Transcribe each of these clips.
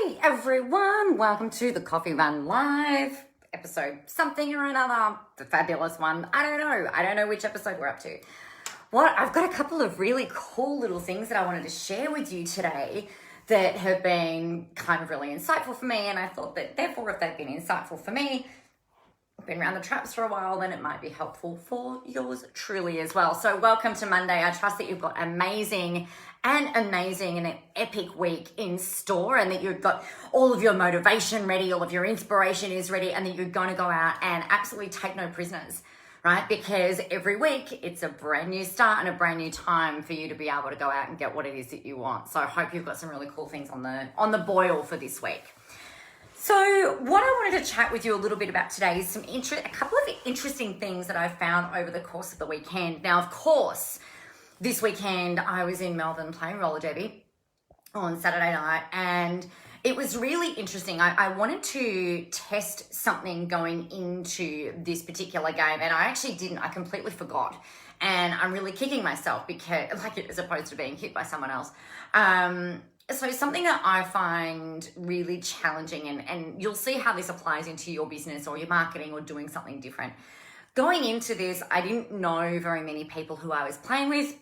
Hey everyone, welcome to the Coffee Run Live episode something or another, the fabulous one. I don't know which episode we're up to. I've got a couple of really cool little things that I wanted to share with you today that have been kind of really insightful for me, and I thought that therefore if they've been insightful for me, been around the traps for a while, then it might be helpful for yours truly as well. So welcome to Monday. I trust that you've got an amazing and an epic week in store, and that you've got all of your motivation ready, all of your inspiration is ready, and that you're going to go out and absolutely take no prisoners, right? Because every week it's a brand new start and a brand new time for you to be able to go out and get what it is that you want. So I hope you've got some really cool things on the boil for this week. So what I wanted to chat with you a little bit about today is a couple of interesting things that I found over the course of the weekend. Now, of course, this weekend I was in Melbourne playing roller derby on Saturday night, and it was really interesting. I wanted to test something going into this particular game, and I actually didn't. I completely forgot, and I'm really kicking myself because, as opposed to being hit by someone else. So something that I find really challenging, and you'll see how this applies into your business or your marketing or doing something different. Going into this, I didn't know very many people who I was playing with.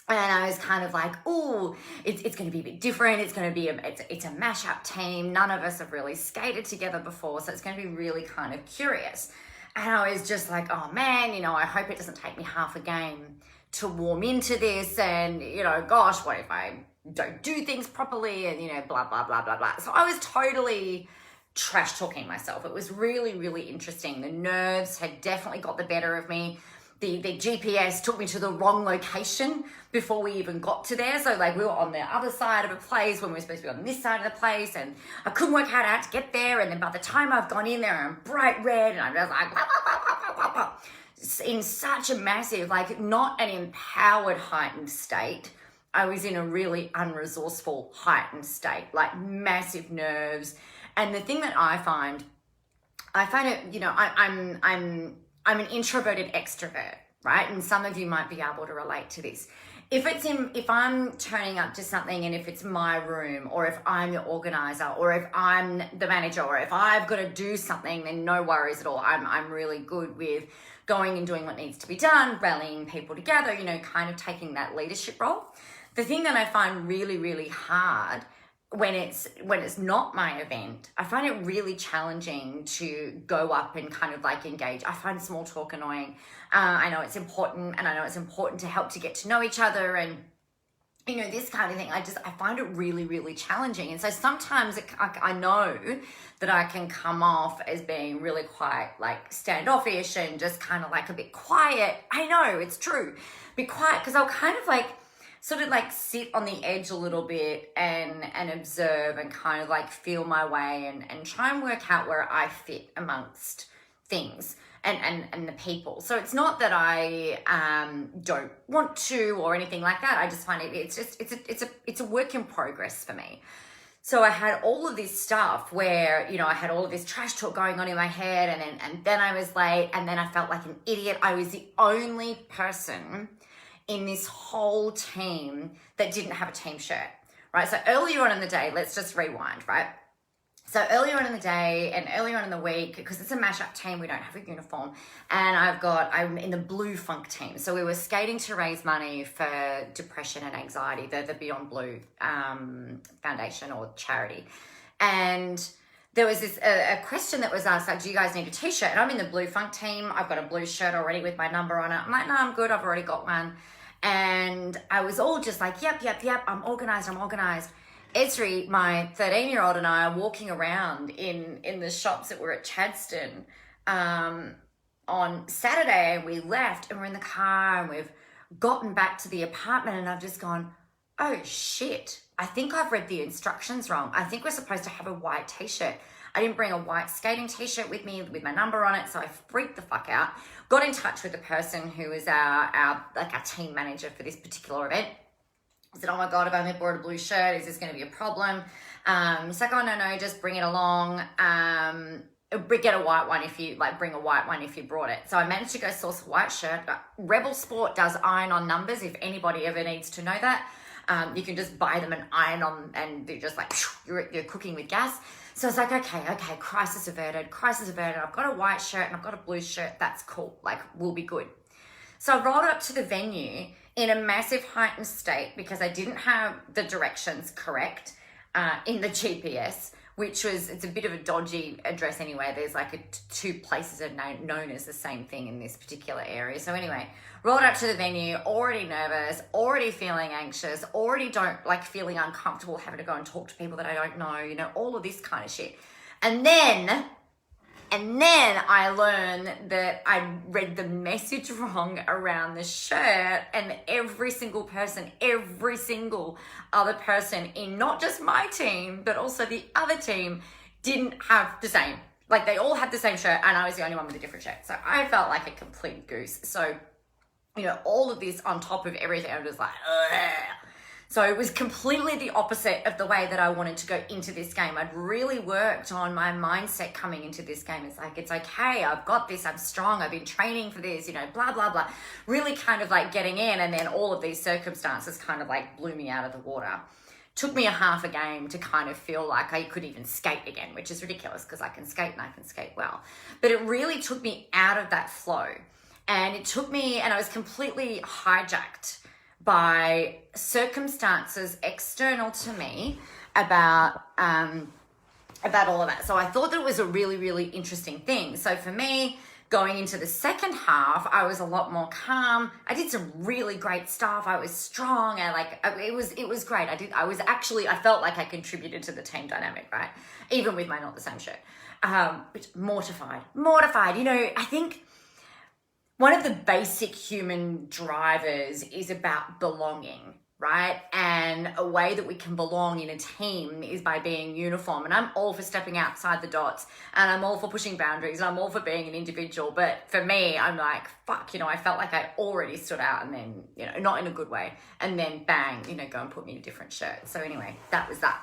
And I was kind of like, oh, it's going to be a bit different. It's going to be it's a mashup team. None of us have really skated together before. So it's going to be really kind of curious. And I was just like, oh man, I hope it doesn't take me half a game to warm into this. And, gosh, what if I don't do things properly and, blah, blah, blah, blah, blah. So I was totally trash talking myself. It was really, really interesting. The nerves had definitely got the better of me. The GPS took me to the wrong location before we even got to there. So we were on the other side of a place when we were supposed to be on this side of the place, and I couldn't work out how to get there. And then by the time I've gone in there, I'm bright red and I'm just like, blah, blah, blah, blah, blah, blah, blah. In such a massive, not an empowered heightened state. I was in a really unresourceful heightened state, massive nerves. And the thing that I find it, I'm an introverted extrovert, right? And some of you might be able to relate to this. If I'm turning up to something and if it's my room, or if I'm the organizer, or if I'm the manager, or if I've got to do something, then no worries at all. I'm really good with going and doing what needs to be done, rallying people together, kind of taking that leadership role. The thing that I find really, really hard when it's not my event, I find it really challenging to go up and kind of engage. I find small talk annoying. I know it's important, and I know it's important to help to get to know each other, and this kind of thing. I find it really, really challenging. And so sometimes I know that I can come off as being really quite standoffish and just kind of a bit quiet. I know it's true, be quiet, because I'll kind of sort of sit on the edge a little bit and observe and kind of feel my way and try and work out where I fit amongst things and the people. So it's not that I don't want to or anything like that. I just find it's a work in progress for me. So I had all of this stuff where, I had all of this trash talk going on in my head, and then I was late, and then I felt like an idiot. I was the only person in this whole team that didn't have a team shirt, right? So earlier on in the day, let's just rewind, right? So earlier on in the day and earlier on in the week, because it's a mashup team, we don't have a uniform, and I'm in the Blue Funk team. So we were skating to raise money for depression and anxiety, the Beyond Blue foundation or charity. And there was a question that was asked, do you guys need a t-shirt? And I'm in the Blue Funk team. I've got a blue shirt already with my number on it. I'm like, no, I'm good. I've already got one. And I was all just like, yep, I'm organized. Esri, my 13-year-old, and I are walking around in the shops that were at Chadstone on Saturday, and we left and we're in the car and we've gotten back to the apartment, and I've just gone, oh shit, I think I've read the instructions wrong. I think we're supposed to have a white t-shirt. I didn't bring a white skating t-shirt with me with my number on it, so I freaked the fuck out. Got in touch with the person who is our team manager for this particular event. I said, oh my God, I've only brought a blue shirt. Is this going to be a problem? He's like, oh no, just bring it along. Get a white one if you bring a white one if you brought it. So I managed to go source a white shirt. Rebel Sport does iron on numbers if anybody ever needs to know that. You can just buy them and iron them, and they're just like, you're cooking with gas. So I was like, okay, crisis averted. I've got a white shirt and I've got a blue shirt. That's cool. Like, we'll be good. So I rolled up to the venue in a massive heightened state because I didn't have the directions correct in the GPS, it's a bit of a dodgy address anyway. There's like two places are known as the same thing in this particular area. So anyway, rolled up to the venue, already nervous, already feeling anxious, already feeling uncomfortable having to go and talk to people that I don't know, all of this kind of shit. And then I learned that I read the message wrong around the shirt, and every single other person in not just my team, but also the other team didn't have the same. Like, they all had the same shirt and I was the only one with a different shirt. So I felt like a complete goose. So, all of this on top of everything, I was like, ugh. So it was completely the opposite of the way that I wanted to go into this game. I'd really worked on my mindset coming into this game. It's like, it's okay, I've got this, I'm strong, I've been training for this, blah, blah, blah. Really kind of like getting in, and then all of these circumstances kind of like blew me out of the water. Took me a half a game to kind of feel like I could even skate again, which is ridiculous because I can skate and I can skate well. But it really took me out of that flow. And I was completely hijacked by circumstances external to me about all of that. So I thought that it was a really, really interesting thing. So for me, going into the second half, I was a lot more calm. I did some really great stuff. I was strong, and it was great. I felt like I contributed to the team dynamic, right? Even with my not the same shirt. Which mortified. I think one of the basic human drivers is about belonging, right? And a way that we can belong in a team is by being uniform. And I'm all for stepping outside the dots, and I'm all for pushing boundaries, and I'm all for being an individual. But for me, I'm like, fuck, I felt like I already stood out, and then, not in a good way. And then bang, go and put me in a different shirt. So anyway, that was that.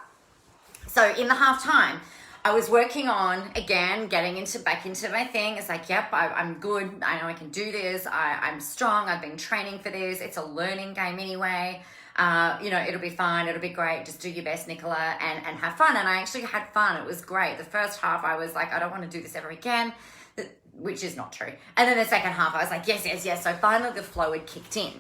So in the halftime, I was working on, again, getting back into my thing. It's like, yep, I'm good. I know I can do this. I'm strong. I've been training for this. It's a learning game anyway. It'll be fine. It'll be great. Just do your best, Nicola, and have fun. And I actually had fun. It was great. The first half, I was like, I don't want to do this ever again, which is not true. And then the second half, I was like, yes. So finally the flow had kicked in.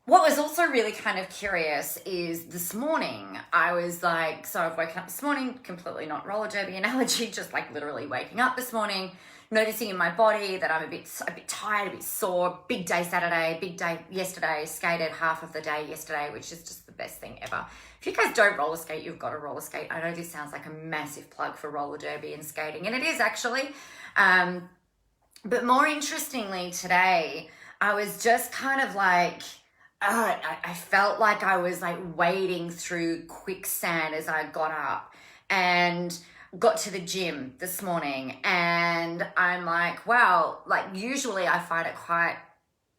What was also really kind of curious is this morning, I was like, so I've woken up this morning, completely not roller derby analogy, just like literally waking up this morning, noticing in my body that I'm a bit tired, a bit sore. Big day Saturday, big day yesterday, skated half of the day yesterday, which is just the best thing ever. If you guys don't roller skate, you've got to roller skate. I know this sounds like a massive plug for roller derby and skating, and it is actually. But more interestingly today, I was just kind of like, I felt like I was like wading through quicksand as I got up and got to the gym this morning. And I'm like, wow, like usually I find it quite,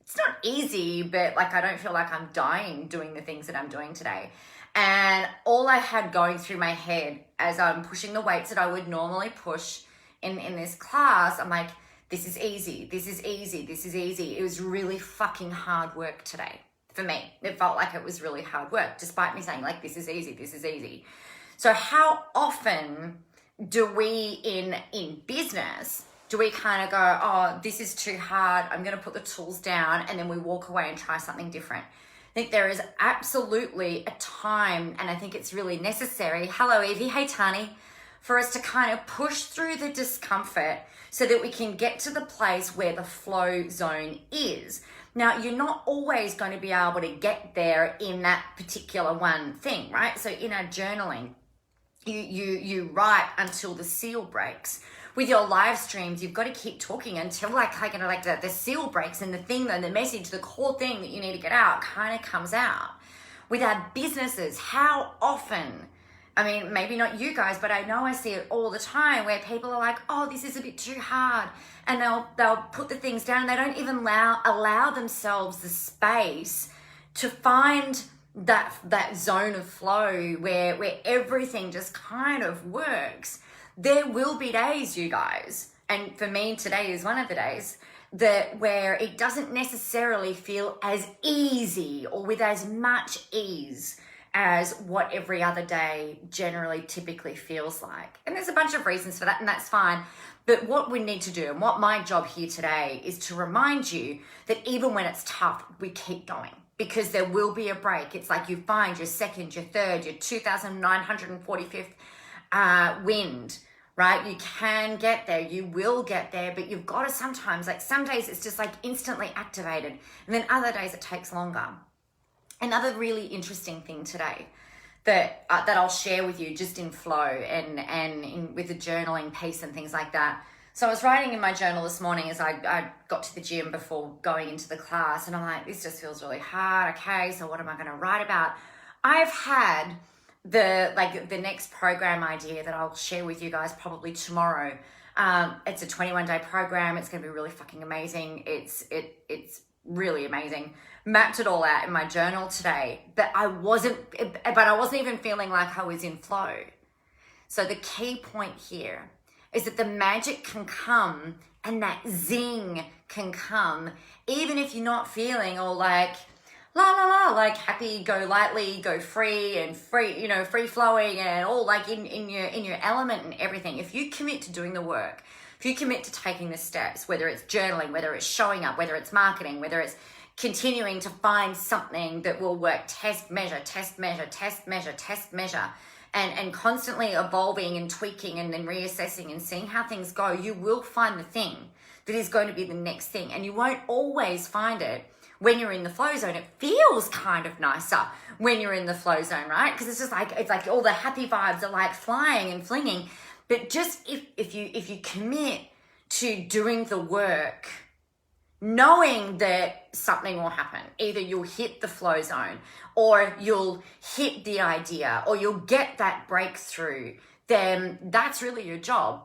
it's not easy, but like I don't feel like I'm dying doing the things that I'm doing today. And all I had going through my head as I'm pushing the weights that I would normally push in this class, I'm like, this is easy. It was really fucking hard work today. For me, it felt like it was really hard work, despite me saying like, this is easy. So how often do we in business, do we kind of go, oh, this is too hard, I'm going to put the tools down, and then we walk away and try something different? I think there is absolutely a time, and I think it's really necessary, hello Evie, hey Tani, for us to kind of push through the discomfort so that we can get to the place where the flow zone is. Now, you're not always going to be able to get there in that particular one thing, right? So in our journaling, you write until the seal breaks. With your live streams, you've got to keep talking until the seal breaks, and the thing, the message, the core thing that you need to get out kind of comes out. With our businesses, how often, I mean, maybe not you guys, but I know I see it all the time where people are like, oh, this is a bit too hard. And they'll put the things down. They don't even allow themselves the space to find that zone of flow where everything just kind of works. There will be days, you guys, and for me today is one of the days, that where it doesn't necessarily feel as easy or with as much ease as what every other day generally typically feels like. And there's a bunch of reasons for that, and that's fine. But what we need to do, and what my job here today is to remind you that even when it's tough, we keep going, because there will be a break. It's like you find your second, your third, your 2,945th wind, right? You can get there, you will get there, but you've got to sometimes, like some days it's just like instantly activated, and then other days it takes longer. Another really interesting thing today that I'll share with you just in flow and with the journaling piece and things like that. So I was writing in my journal this morning as I got to the gym before going into the class, and I'm like, this just feels really hard. Okay, so what am I going to write about? I've had the next program idea that I'll share with you guys probably tomorrow. It's a 21-day program. It's going to be really fucking amazing. It's really amazing. Mapped it all out in my journal today, but I wasn't even feeling like I was in flow. So the key point here is that the magic can come and that zing can come even if you're not feeling all like la la la, like happy, go lightly, go free and free, free flowing and all like in your element and everything. If you commit to doing the work, if you commit to taking the steps, whether it's journaling, whether it's showing up, whether it's marketing, whether it's continuing to find something that will work, test, measure, test, measure, test, measure, test, measure, and constantly evolving and tweaking and then reassessing and seeing how things go, you will find the thing that is going to be the next thing. And you won't always find it when you're in the flow zone. It feels kind of nicer when you're in the flow zone, right? Because it's like all the happy vibes are like flying and flinging. But just if you commit to doing the work, knowing that something will happen, either you'll hit the flow zone or you'll hit the idea or you'll get that breakthrough, then that's really your job.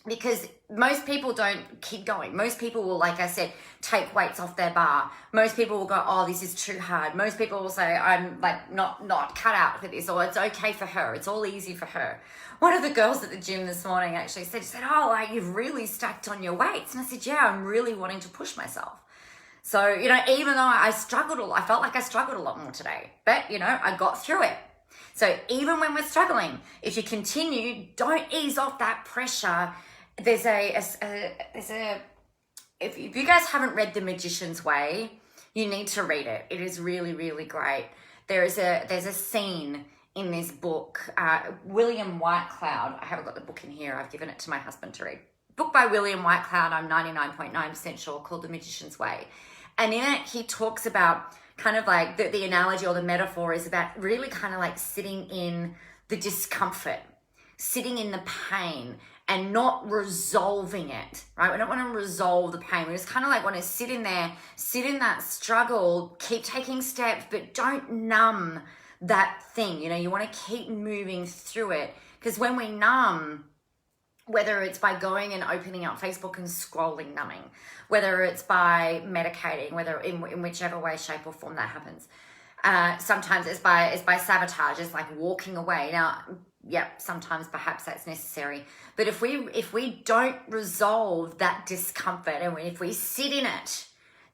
Because most people don't keep going. Most people will, like I said, take weights off their bar. Most people will go, oh, this is too hard. Most people will say, I'm like not cut out for this, or it's okay for her. It's all easy for her. One of the girls at the gym this morning actually said, oh, like you've really stacked on your weights. And I said, yeah, I'm really wanting to push myself. So, even though I felt like I struggled a lot more today, but, I got through it. So even when we're struggling, if you continue, don't ease off that pressure. If you guys haven't read The Magician's Way, you need to read it. It is really, really great. There's a scene in this book, William Whitecloud. I haven't got the book in here. I've given it to my husband to read. Book by William Whitecloud, I'm 99.9% sure, called The Magician's Way. And in it, he talks about kind of like the analogy or the metaphor is about really kind of like sitting in the discomfort, sitting in the pain, and not resolving it, right? We don't want to resolve the pain. We just kind of like want to sit in there, sit in that struggle, keep taking steps, but don't numb that thing. You want to keep moving through it, because when we numb, whether it's by going and opening up Facebook and scrolling, numbing, whether it's by medicating, whether in whichever way, shape or form that happens. Sometimes it's by sabotage, it's like walking away. Now, yep, sometimes perhaps that's necessary. But if we don't resolve that discomfort and if we sit in it,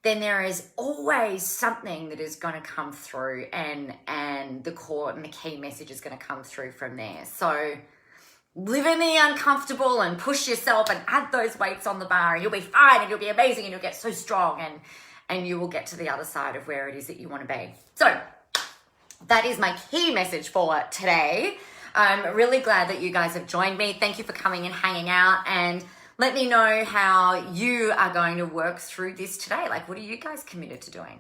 then there is always something that is going to come through, and the core and the key message is going to come through from there. So live in the uncomfortable and push yourself and add those weights on the bar, and you'll be fine and you'll be amazing and you'll get so strong and you will get to the other side of where it is that you want to be. So that is my key message for today. I'm really glad that you guys have joined me. Thank you for coming and hanging out, and let me know how you are going to work through this today. Like, what are you guys committed to doing?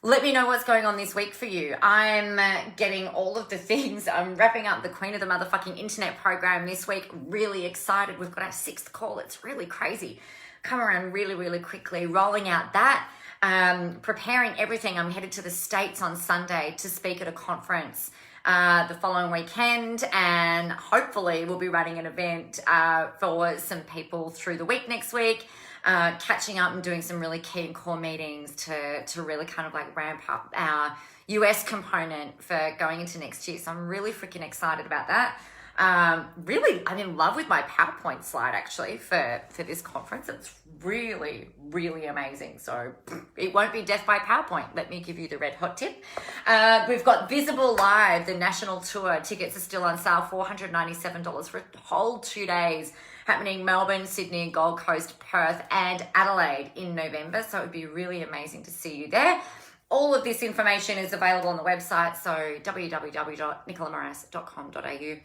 Let me know what's going on this week for you. I'm getting all of the things. I'm wrapping up the Queen of the Motherfucking Internet program this week. Really excited. We've got our 6th call. It's really crazy. Come around really, really quickly. Rolling out that. Preparing everything. I'm headed to the States on Sunday to speak at a conference the following weekend, and hopefully we'll be running an event for some people through the week next week. Catching up and doing some really key and core meetings to really kind of like ramp up our US component for going into next year. So I'm really freaking excited about that. Really, I'm in love with my PowerPoint slide actually for this conference. It's really, really amazing. So it won't be death by PowerPoint. Let me give you the red hot tip. We've got Visible Live, the national tour. Tickets are still on sale, $497 for a whole 2 days, happening Melbourne, Sydney, Gold Coast, Perth, and Adelaide in November. So it would be really amazing to see you there. All of this information is available on the website, so www.nicolamoras.com.au.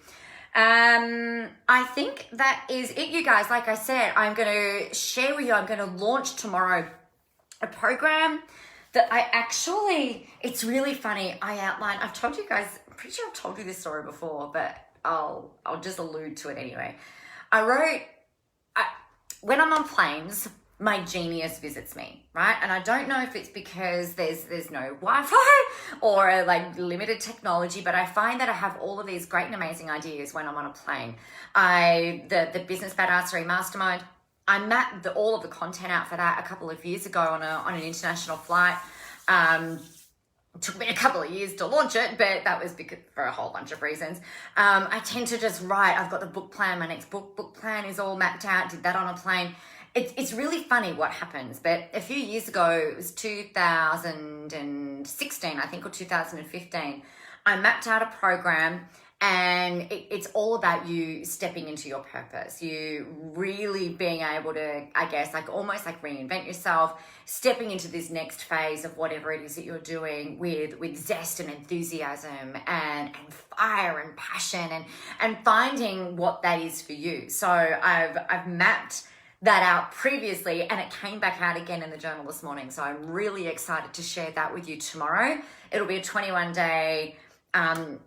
I think that is it, you guys. Like I said, I'm going to share with you, I'm going to launch tomorrow a program that it's really funny. I've told you guys, I'm pretty sure I've told you this story before, but I'll just allude to it anyway. When I'm on planes, my genius visits me, right? And I don't know if it's because there's no Wi-Fi or like limited technology, but I find that I have all of these great and amazing ideas when I'm on a plane. The Business Badassery Mastermind, I mapped all of the content out for that a couple of years ago on an international flight. It took me a couple of years to launch it, but that was for a whole bunch of reasons. I tend to just write. I've got the book plan. My next book plan is all mapped out. Did that on a plane. It's really funny what happens, but a few years ago, it was 2016, I think, or 2015, I mapped out a program, and it's all about you stepping into your purpose, you really being able to, I guess, like almost like reinvent yourself, stepping into this next phase of whatever it is that you're doing with zest and enthusiasm and fire and passion and finding what that is for you. So I've mapped that out previously, and it came back out again in the journal this morning. So I'm really excited to share that with you tomorrow. It'll be a 21-day,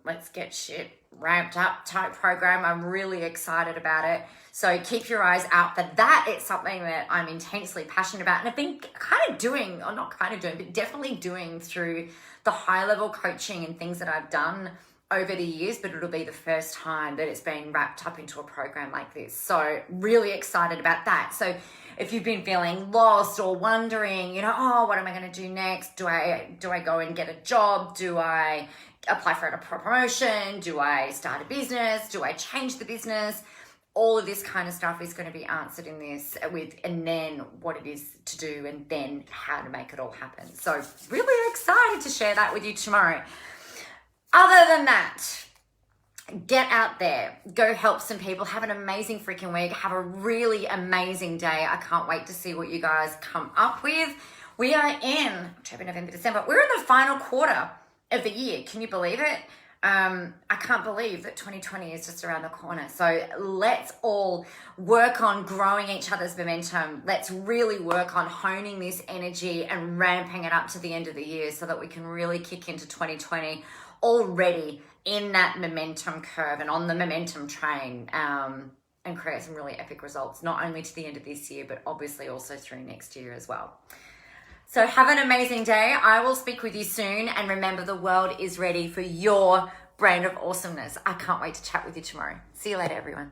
let's get shit ramped up type program. I'm really excited about it. So keep your eyes out for that. It's something that I'm intensely passionate about, and I've been definitely doing through the high level coaching and things that I've done over the years, but it'll be the first time that it's been wrapped up into a program like this. So really excited about that. So if you've been feeling lost or wondering, what am I going to do next? Do I go and get a job? Do I apply for a promotion? Do I start a business? Do I change the business? All of this kind of stuff is going to be answered in this and then what it is to do and then how to make it all happen. So really excited to share that with you tomorrow. Other than that, get out there, go help some people, have an amazing freaking week, have a really amazing day. I can't wait to see what you guys come up with. We are in October, November, December. We're in the final quarter of the year. Can you believe it? I can't believe that 2020 is just around the corner. So let's all work on growing each other's momentum. Let's really work on honing this energy and ramping it up to the end of the year so that we can really kick into 2020 already in that momentum curve and on the momentum train, and create some really epic results, not only to the end of this year, but obviously also through next year as well. So have an amazing day. I will speak with you soon. And remember, the world is ready for your brand of awesomeness. I can't wait to chat with you tomorrow. See you later, everyone.